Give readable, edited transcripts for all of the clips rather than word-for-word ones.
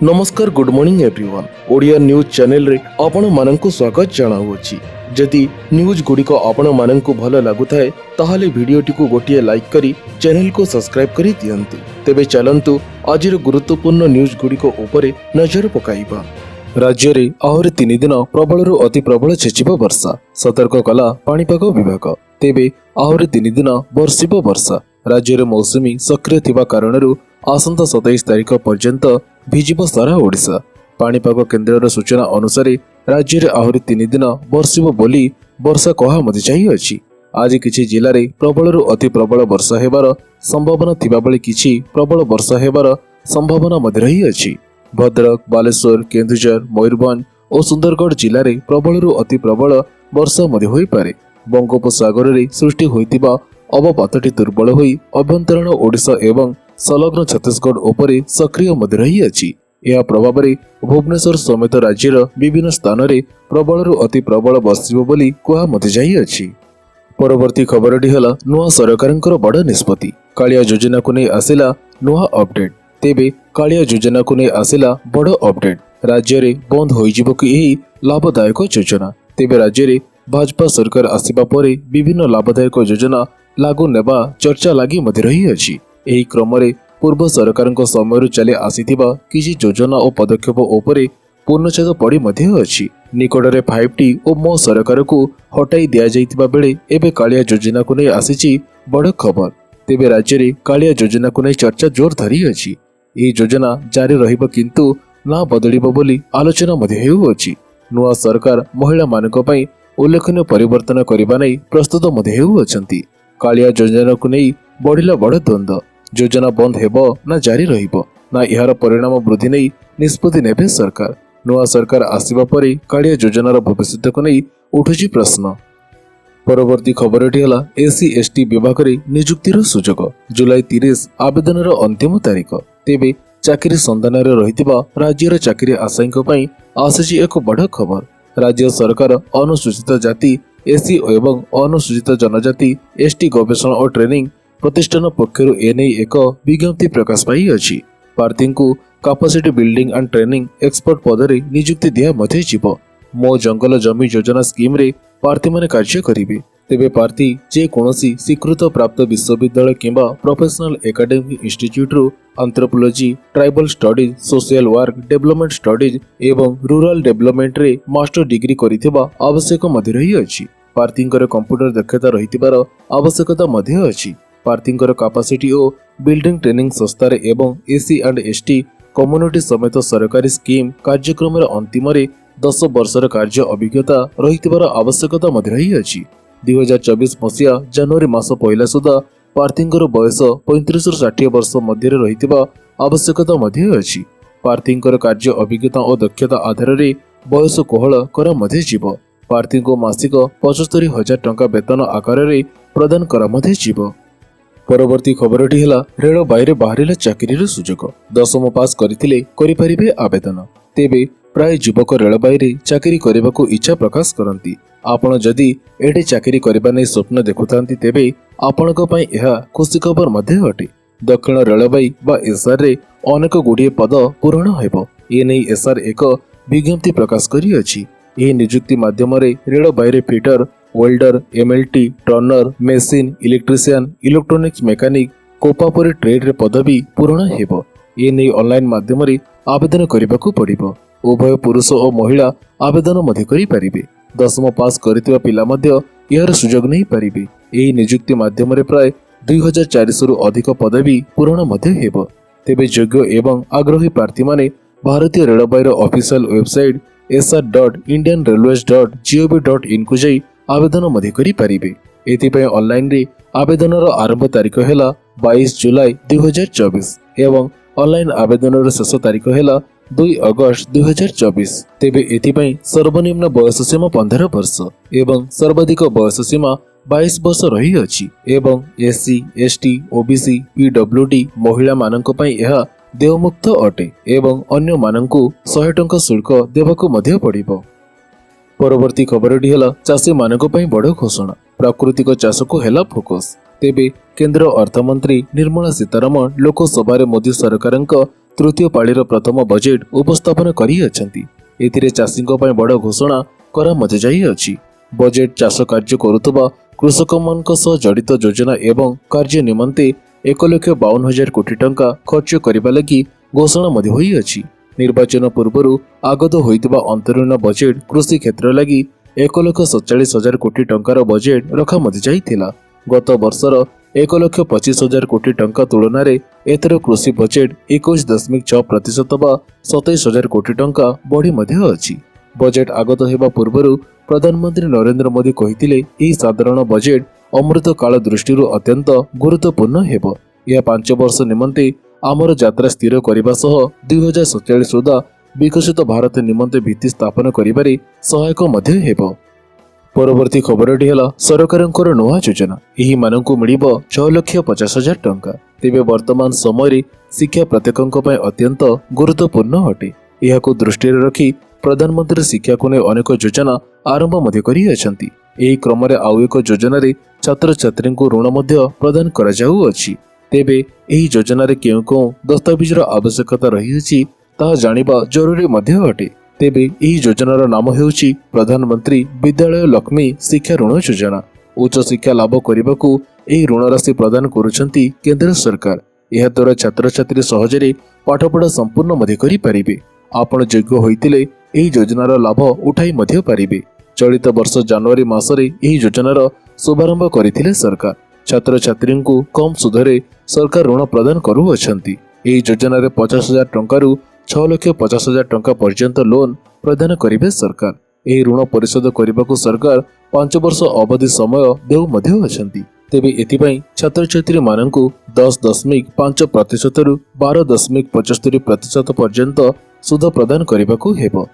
नमस्कार good morning everyone Odia news channel रे आपण माननकु स्वागत जणाउछि। जदि न्यूज गुड़िक आपण माननकु भल लागुथाय ताहाले वीडियोटी को गोटिए लाइक करी चैनल को सब्सक्राइब करी दियंतु। तेबे चलंतु आजिर गुरुत्वपूर्ण न्यूज गुड़िक उपरे नजर पकाइबा। राज्य रे आहरी 3 दिन प्रबलरु अति प्रबल छेचिबो वर्षा सतर्क कला पाणीपाग विभाग। तेबे आहरी 3 दिन बर्षिबो वर्षा। राज्य रे मौसुमी सक्रिय थिबा कारणरु आसंता 27 तारिख पर्यंत भिजिब सारा ओडिशा। पाणीपाग केन्द्रर सूचना अनुसार राज्य रे आहरी 3 दिन बर्षिबो बोली वर्षा कहा मते चाहि अछि। आज किछि जिल्ला रे प्रबलरु अति प्रबल वर्षा हेबार संभावना थिबा बेले किछि प्रबल वर्षा हेबार संभावना मध्ये रही अछि। भद्रक, बालेश्वर, केन्दुझर, मयूरभंज और सुंदरगढ़ जिल्ला रे प्रबलरु अति प्रबल वर्षा मध्ये होई पारे। बंगोपसागर रे सृष्टि होइतिबा अवपातटी दुर्बल होई अभ्यंतरण ओडिशा एवं संलग्न छत्तीसगढ़ उपरे सक्रिय मध्ये रही अछि। यह प्रभाव रे भुवनेश्वर समेत राज्यर विभिन्न स्थान रे प्रबलरु अति प्रबल बर्षिबो बोली कुहा मध्ये जाई अछि। परवर्ती खबरटी हला नुआ सरकारंकर बड़ निष्पत्ति। कालिया योजना को नै आसिला नुआ अपडेट। तेबे कालिया योजना को नै आसिला बड़ अपडेट। राज्य रे बंद होई जिवो कि एही लाभदायक योजना। तेबे राज्य रे भाजपा सरकार आसिबा परे विभिन्न लाभदायक योजना लागू नेबा चर्चा लागि मध्ये रही अछि। एही क्रम रे पूर्व सरकारक समयरु चली आसीथिबा किछि योजना और पदक्षेप उपरे पूर्णछेद पड़ी मध्ये अछि। निकटरे 5T और मो सरकार को हटाई दिया जाइतिबा बेले एबे कालिया योजना को नै आसीछि बड़ खबर। तेबे राज्य रे कालिया योजना को नै चर्चा जोर धरी अछि। एही योजना जारी रहिबो किंतु ना बदलिबो बोली आलोचना मध्ये हेउ अछि। नुआ सरकार महिला मानक पई उल्लेखनीय परिवर्तन करिबा नै प्रस्तुत मध्ये हेउ अछंती। कालिया योजना को नै बढ़िला बड़ द्वंद्व। योजना बंद हेबो ना जारी रहिबो ना यार परिणाम वृद्धि नै निष्पत्ति नेबे सरकार। नुआ सरकार आसीबा परे कालिया योजनार भविष्य को नै उठुछि प्रश्न। परवर्ती खबरटी हला SC/ST विभाग रे नियुक्तिर सुजोग। जुलाई 30 आवेदनर अंतिम तारीख। तेबे चाकरी संधान रे रहितिबा राज्यर चाकरी आशायीक पई आसीछि एक बड़ खबर। राज्य सरकार अनुसूचित जाति SC एवं अनुसूचित जनजाति ST गवेषणा और ट्रेनिंग प्रतिष्ठान पक्षरु एने एक विज्ञप्ति प्रकाश पाई अछि। प्रार्थी को capacity building and training expert पद रे नियुक्ति दिया मध्ये जीव। मो जंगल जमी योजना स्कीम रे प्रार्थी माने कार्य करिवे। तेबे प्रार्थी जे कोनोसी स्वीकृत प्राप्त विश्वविद्यालय किंबा प्रोफेशनल एकेडमिक इंस्टीट्यूट रु anthropology, tribal studies, social work, development studies एवं रूरल डेवलपमेंट रे मास्टर डिग्री करिथिबा आवश्यक मध्ये रही अछि। प्रार्थींकर कंप्यूटर दक्षता रहितिबार आवश्यकता मध्ये अछि। प्रार्थींकर कैपेसिटी और बिल्डिंग ट्रेनिंग संस्था रे एवं SC/ST कम्युनिटी समेत सरकारी स्कीम कार्यक्रम रे अंतिम रे 10 वर्षर कार्य अभिज्ञता रहितिबार आवश्यकता मध्ये रही अछि। 2024 मसिया जनवरी मास पहिला सुधा प्रार्थींकर बयस 35 रु 60 वर्ष मध्य रे रहितिबा आवश्यकता मध्ये अछि। प्रार्थींकर कार्य अभिज्ञता और दक्षता आधार रे बयस कोहल करा मध्ये जीव। प्रार्थी को मासिक 75,000 टंका वेतन आकार रे प्रदान करा मध्ये जीव। परवर्ती खबरटी हला रेल बाहरे बाहरिला चाकरी सुजोग। 10th पास करिथिले करि परिबे आवेदन। तेबे प्राय युवक रेल बाहरे चाकरी करबाको इच्छा प्रकाश करंती। आपण जदि एठी चाकरी करबा नै स्वप्न देखुथांती तेबे आपणक पई एहा खुशी खबर मध्ये अटे। दक्षिण रेलबाई बा SR रे अनेक गुडिये पद पूर्ण हेबो। ए नै SR एक विज्ञप्ति प्रकाश करी अछि। एही नियुक्ति माध्यम रे रेल बाहरे fitter, welder, MLT, turner, machine, electrician, electronics mechanic, COPA परि ट्रेड रे पदवी पूर्ण हेबो। ए नै ऑनलाइन माध्यम रे आवेदन करबाको पड़िबो। उभय पुरुष और महिला आवेदन मध्ये करि परिबे। 10th पास करितबा पिला मध्ये यार सुजोग नै परिबे। एही नियुक्ति माध्यम रे प्राय 2400 रु अधिक पदवी पूर्ण मध्ये हेबो। तेबे योग्य एवं आग्रही प्रार्थी माने भारतीय रेलबाईर ऑफिशियल वेबसाइट sr.indianrailways.gov.in को जाई आवेदन मध्ये करि परिबे। एथिपय ऑनलाइन रे आवेदनर आरंभ तारीख हेला 22 जुलाई 2024 एवं ऑनलाइन आवेदनर शेष तारीख हेला 2 अगस्त 2024। तेबे एथिपय सर्वनिम्न बयस सीमा 15 वर्ष एवं सर्वाधिक बयस सीमा 22 वर्ष रही अछि एवं SC, ST, OBC, PWD महिला मानक पई एहा देयमुक्त अटे एवं अन्य मानकु 100 टंका शुल्क देबाको मध्ये पड़िबो। परवर्ती खबरटी हला चाषी मानक पई बड़ घोषणा। प्राकृतिक चाष को हेला फोकस। तेबे केंद्र अर्थमंत्री निर्मला सीतारमण लोकसभा मोदी सरकारक तृतीय पाळीर प्रथम बजेट उपस्थापन करिअछंती। एथिरे चाषीଙ୍କ ପାଇଁ बड़ घोषणा करा मते जाई अछि। बजेट चाष कार्य करुतबा कृषकମାନଙ୍କ सह जड़ित योजना एवं कार्य निमंते 1,52,000 कोटी टंका खर्च करिबा लागि घोषणा मते होई अछि। निर्वाचन पूर्वरु आगत होइतबा अंतरीण बजेट कृषि क्षेत्र लागि 1,47,000 कोटी टंकार बजेट रखा मते जाइथिला। गत वर्षर 1,25,000 कोटी टंका तुलन में एथर कृषि बजेट 21.6% बा 27,000 कोटी टंका बढ़ी मध्य अछि। बजेट आगत हेबा पूर्वरु प्रधानमंत्री नरेंद्र मोदी कहिथिले एही साधारण बजेट अमृत काल दृष्टि अत्यंत गुरुत्वपूर्ण हेबो। यह 5 वर्ष निमंते आमर यात्रा स्थिर करने सह 2047 सुधा विकसित भारत निमंते भित्ति स्थापन करिबारे सहायक मध्य हेबो। परवर्ती खबरटी है सरकारंकर नुआ योजना। यही मानकु मिलिबो 6,50,000 टंका। तेबे वर्तमान समय शिक्षा प्रत्येकंक पय अत्यंत गुरुत्वपूर्ण अटे। यहाकु दृष्टि रखी प्रधानमंत्री शिक्षा को नहीं अनेक योजना आरंभ मध्य करि अछंती। एही क्रम रे आउ एक योजना रे छात्र छात्री को ऋण मध्य प्रदान करा जाउ अछि। तेबे एही योजना रे केउ दस्तावेज रो आवश्यकता रही अछि ता जानिबा जरूरी मध्य अटे। तेबे एही योजनार नाम हेउछि प्रधानमंत्री विद्यालय लक्ष्मी शिक्षा ऋण योजना। उच्च शिक्षा लाभ करने एही ऋण राशि प्रदान करुछंती केंद्र सरकार। यह द्वारा छात्र छात्री सहजरे पाठपढ़ा संपूर्ण मध्य करि पारिबे। आपण योग्य होइतिले एही योजनार लाभ उठाई मध्य पारिबे। चलित वर्ष जनवरी मासरे एही योजनार शुभारंभ करिथिले सरकार। छात्र छात्री को कम सुधरे सरकार ऋण प्रदान करू अछंती। एही योजना रे 50,000 टंकारु 6,50,000 टंका पर्यंत लोन प्रदान करिबे सरकार। एही ऋण परिशोध करने सरकार 5 वर्ष अवधि समय देउ मध्य अछंती। तेबे एथिपाई छात्र छात्री मानकु 10.5% रु 12.75% पर्यंत सुध प्रदान करबाकू हेबो।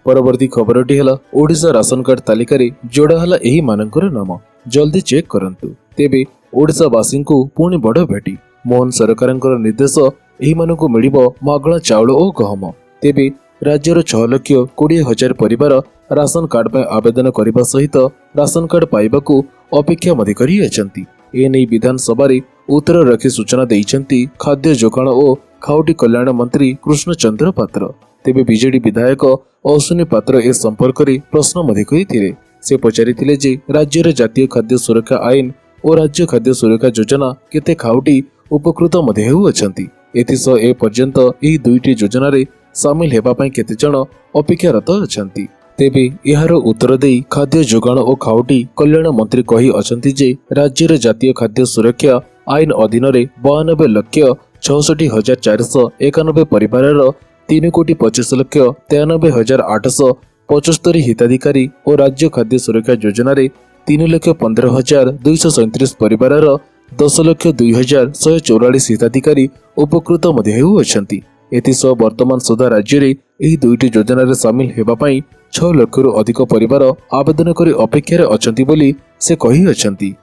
परवर्ती खबरटी है ओडिशा राशन कार्ड तालिका रे जोड़ा हला एही मानकर नाम। जल्दी चेक करंतु। तेबे ओडिशा वासी को पुणी बड़ भेटी। मोहन सरकारंकर निर्देश एही मानकु मिलिबो मागणा चाउल ओ गहम। तेबे राज्यर 6,20,000 परिवार राशन कार्ड पर आवेदन करने सहित राशन कार्ड पाइबाकू अपेक्षा मध्य करि अछंती। एने विधानसभा रे उत्तर रखी सूचना देइछंती खाद्य जोगाण और खाउटी कल्याण मंत्री कृष्णचंद्र पात्र। तेबे बीजेडी विधायक अश्विनी पात्र ए संपर्क में प्रश्न मध्य करिथिले। से पचारिथिले जे राज्य जातीय खाद्य सुरक्षा आईन और राज्य खाद्य सुरक्षा योजना केते खाउटी उपकृत मध्य हेउ अछंती। एथिसह ए पर्यंत एही दुईटी योजना रे सामिल हेबा पई केते जण अपेक्षारत अछंती। तेबे यार उत्तर देई खाद्य जोगाण और खाउटी कल्याण मंत्री कही अछंती जे राज्य जातीय खाद्य सुरक्षा आईन अधीन रे 92,66,491 परिवार 3,25,93,875 हिताधिकारी और राज्य खाद्य सुरक्षा योजना रे 3,15,237 परिवार 10,02,144 हिताधिकारी उपकृत मध्य हेउ अछंती। एथिसह वर्तमान सुधा राज्य रे एही दुईटी योजना रे सामिल हेबा पई 6 लाख रु अधिक परिवार आवेदन करी अपेक्षा रे अछंती बोली से कही अछंती।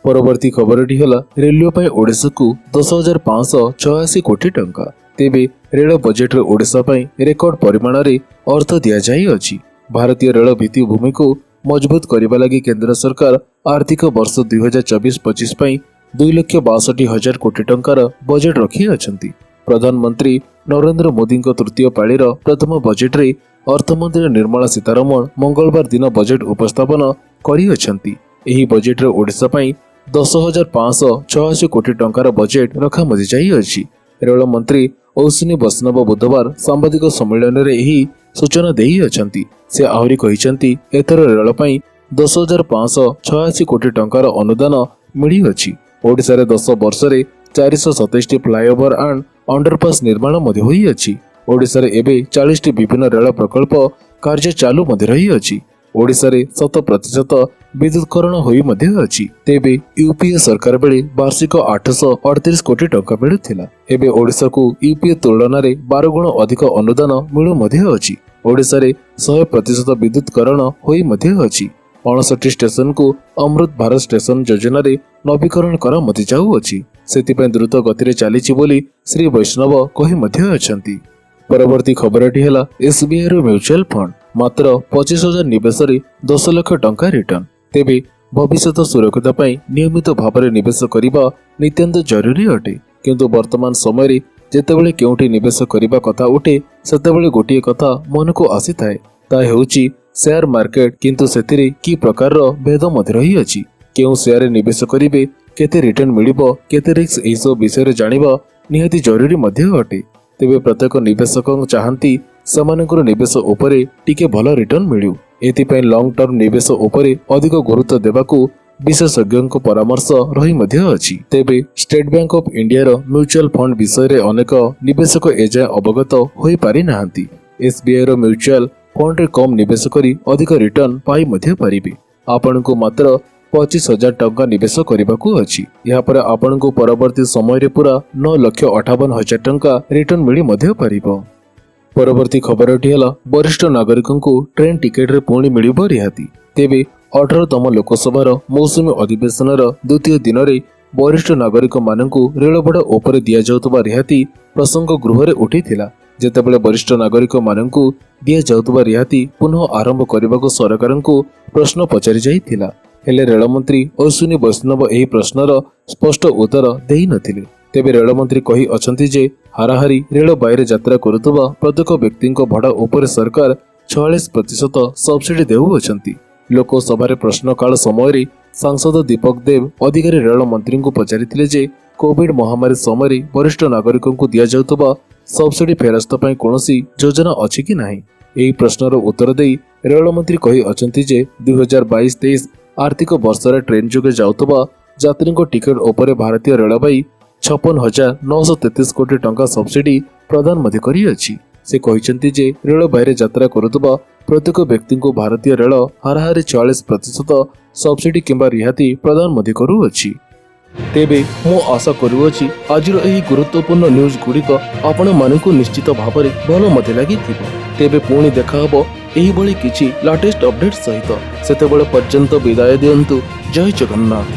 परवर्ती खबरटी है रेलवे पई ओडिशा को 10,586 कोटी टंका। तेबे रेल बजेट रे ओडिशा पई रेकर्ड परिमाण रे अर्थ दिया जाई अछि। भारतीय रेल भित्तिभूमि को मजबूत करबा लागि केंद्र सरकार आर्थिक वर्ष 2024-25 पई 2,62,000 कोटी टंकार बजेट रखी अछंती। प्रधानमंत्री नरेंद्र मोदी तृतीय पाळीर प्रथम बजेट रे अर्थमंत्री निर्मला सीतारमण मंगलवार दिन बजेट उपस्थापन करि अछंती। एही बजेट रे ओडिशा पई 10,586 कोटी टंकार बजेट रखा मधि जाई अछि। रेल मंत्री अश्विनी वैष्णव बुधवार सांबादिक सम्मेलन रे एही सूचना देई अछंती। से आहुरी कहिसंती एथर रेल पई 10,586 कोटी टंकार अनुदान मिली अछि। ओडिशा रे 10 वर्ष रे 427 फ्लाईओवर एंड अंडरपास निर्माण मध्य होई अछि। ओडिशा रे एबे 40 विभिन्न रेल प्रकल्प कार्य चालू मध्य रही अछि। ओडिशा रे 100% विद्युतकरण होई मध्य अछि। तेबे यूपीए सरकार बेले वार्षिक 838 कोटी टंका मिलुथिला। एबे ओडिशा को यूपीए तुलना रे 12 गुण अधिक अनुदान मिलु मध्य अछि। ओडिशा रे 100% विद्युतकरण होई मध्य अछि। 59 स्टेशन को अमृत भारत स्टेशन योजना रे नवीकरण करा मध्य जाउ अछि। सेति द्रुत गति रे चलीछि बोली श्री वैष्णव कहि मध्य अछंती। परवर्ती खबरटी है एसबीआई रो म्यूचुअल फंड मात्र 25,000 निवेश रे 10 लाख टंका रिटर्न। तेबे भविष्यत सुरक्षित पई नियमित भाव में निवेश करबा नितांत जरूरी अटे। किंतु वर्तमान समय रे ଯେତେବେଳେ କେଉଁଠି ନିବେଶ କରିବା କଥା ଉଠେ ସେତେବେଳେ ଗୋଟିଏ କଥା ମନକୁ ଆସିଥାଏ, ତାହା ହେଉଛି ସେୟାର ମାର୍କେଟ। କିନ୍ତୁ ସେଥିରେ କି ପ୍ରକାରର ଭେଦ ମଧ୍ୟ ରହିଅଛି। କେଉଁ ସେୟାରରେ ନିବେଶ କରିବେ, କେତେ ରିଟର୍ନ ମିଳିବ, କେତେ ରିସ୍କ, ଏହିସବୁ ବିଷୟରେ ଜାଣିବା ନିହାତି ଜରୁରୀ ମଧ୍ୟ ଅଟେ। ତେବେ ପ୍ରତ୍ୟେକ ନିବେଶକ ଚାହାନ୍ତି ସେମାନଙ୍କର ନିବେଶ ଉପରେ ଟିକେ ଭଲ ରିଟର୍ନ ମିଳୁ। ଏଥିପାଇଁ ଲଙ୍ଗ ଟର୍ମ ନିବେଶ ଉପରେ ଅଧିକ ଗୁରୁତ୍ୱ ଦେବାକୁ ବିଶେଷଜ୍ଞଙ୍କ ପରାମର୍ଶ ରହି ମଧ୍ୟ ଅଛି। ତେବେ ଷ୍ଟେଟ ବ୍ୟାଙ୍କ ଅଫ୍ ଇଣ୍ଡିଆର ମ୍ୟୁଚୁଆଲ ଫଣ୍ଡ ବିଷୟରେ ଅନେକ ନିବେଶକ ଏଯାଏଁ ଅବଗତ ହୋଇପାରି ନାହାନ୍ତି। SBIର ମ୍ୟୁଚୁଆଲ ଫଣ୍ଡରେ କମ୍ ନିବେଶ କରି ଅଧିକ ରିଟର୍ନ ପାଇ ମଧ୍ୟ ପାରିବେ। ଆପଣଙ୍କୁ ମାତ୍ର 25,000 ଟଙ୍କା ନିବେଶ କରିବାକୁ ଅଛି। ଏହାପରେ ଆପଣଙ୍କୁ ପରବର୍ତ୍ତୀ ସମୟରେ ପୁରା 9,58,000 ଟଙ୍କା ରିଟର୍ନ ମିଳି ମଧ୍ୟ ପାରିବ। ପରବର୍ତ୍ତୀ ଖବରଟି ହେଲା ବରିଷ୍ଠ ନାଗରିକଙ୍କୁ ଟ୍ରେନ୍ ଟିକେଟରେ ପୁଣି ମିଳିବ ରିହାତି। ତେବେ 18ତମ ଲୋକସଭାର ମୌସୁମୀ ଅଧିବେଶନର ଦ୍ୱିତୀୟ ଦିନରେ ବରିଷ୍ଠ ନାଗରିକମାନଙ୍କୁ ରେଳଭଡ଼ା ଉପରେ ଦିଆଯାଉଥିବା ରିହାତି ପ୍ରସଙ୍ଗ ଗୃହରେ ଉଠିଥିଲା। ଯେତେବେଳେ ବରିଷ୍ଠ ନାଗରିକମାନଙ୍କୁ ଦିଆଯାଉଥିବା ରିହାତି ପୁନଃ ଆରମ୍ଭ କରିବାକୁ ସରକାରଙ୍କୁ ପ୍ରଶ୍ନ ପଚାରି ଯାଇଥିଲା, ହେଲେ ରେଳମନ୍ତ୍ରୀ ଅଶ୍ୱିନୀ ବୈଷ୍ଣବ ଏହି ପ୍ରଶ୍ନର ସ୍ପଷ୍ଟ ଉତ୍ତର ଦେଇନଥିଲେ। ତେବେ ରେଳମନ୍ତ୍ରୀ କହି ଅଛନ୍ତି ଯେ ହାରାହାରି ରେଳବାଇରେ ଯାତ୍ରା କରୁଥିବା ପ୍ରତ୍ୟେକ ବ୍ୟକ୍ତିଙ୍କ ଭଡ଼ା ଉପରେ ସରକାର 46% ସବସିଡି ଦେଉଅଛନ୍ତି। ଲୋକସଭାରେ ପ୍ରଶ୍ନକାଳ ସମୟରେ ସାଂସଦ ଦୀପକ ଦେବ ଅଧିକାରୀ ରେଳମନ୍ତ୍ରୀଙ୍କୁ ପଚାରିଥିଲେ ଯେ କୋଭିଡ ମହାମାରୀ ସମୟରେ ବରିଷ୍ଠ ନାଗରିକଙ୍କୁ ଦିଆଯାଉଥିବା ସବସିଡି ଫେରସ୍ତ ପାଇଁ କୌଣସି ଯୋଜନା ଅଛି କି ନାହିଁ। ଏହି ପ୍ରଶ୍ନର ଉତ୍ତର ଦେଇ ରେଳମନ୍ତ୍ରୀ କହି ଅଛନ୍ତି ଯେ 2022-23 ଆର୍ଥିକ ବର୍ଷରେ ଟ୍ରେନ୍ ଯୋଗେ ଯାଉଥିବା ଯାତ୍ରୀଙ୍କ ଟିକେଟ ଉପରେ ଭାରତୀୟ ରେଳବାଇ 56,933 କୋଟି ଟଙ୍କା ସବସିଡି ପ୍ରଦାନ ମଧ୍ୟ କରିଅଛି। ସେ କହିଛନ୍ତି ଯେ ରେଳବାଇରେ ଯାତ୍ରା କରୁଥିବା ପ୍ରତ୍ୟେକ ବ୍ୟକ୍ତିଙ୍କୁ ଭାରତୀୟ ରେଳ ହାରାହାରି 46% ସବସିଡି କିମ୍ବା ରିହାତି ପ୍ରଦାନ ମଧ୍ୟ କରୁଅଛି। ତେବେ ମୁଁ ଆଶା କରୁଅଛି ଆଜିର ଏହି ଗୁରୁତ୍ୱପୂର୍ଣ୍ଣ ନ୍ୟୁଜ୍ ଗୁଡ଼ିକ ଆପଣମାନଙ୍କୁ ନିଶ୍ଚିତ ଭାବରେ ଭଲ ମଧ୍ୟ ଲାଗିଥିବ। ତେବେ ପୁଣି ଦେଖାହବ ଏହିଭଳି କିଛି ଲାଟେଷ୍ଟ ଅପଡେଟ୍ ସହିତ। ସେତେବେଳେ ପର୍ଯ୍ୟନ୍ତ ବିଦାୟ ଦିଅନ୍ତୁ। ଜୟ ଜଗନ୍ନାଥ।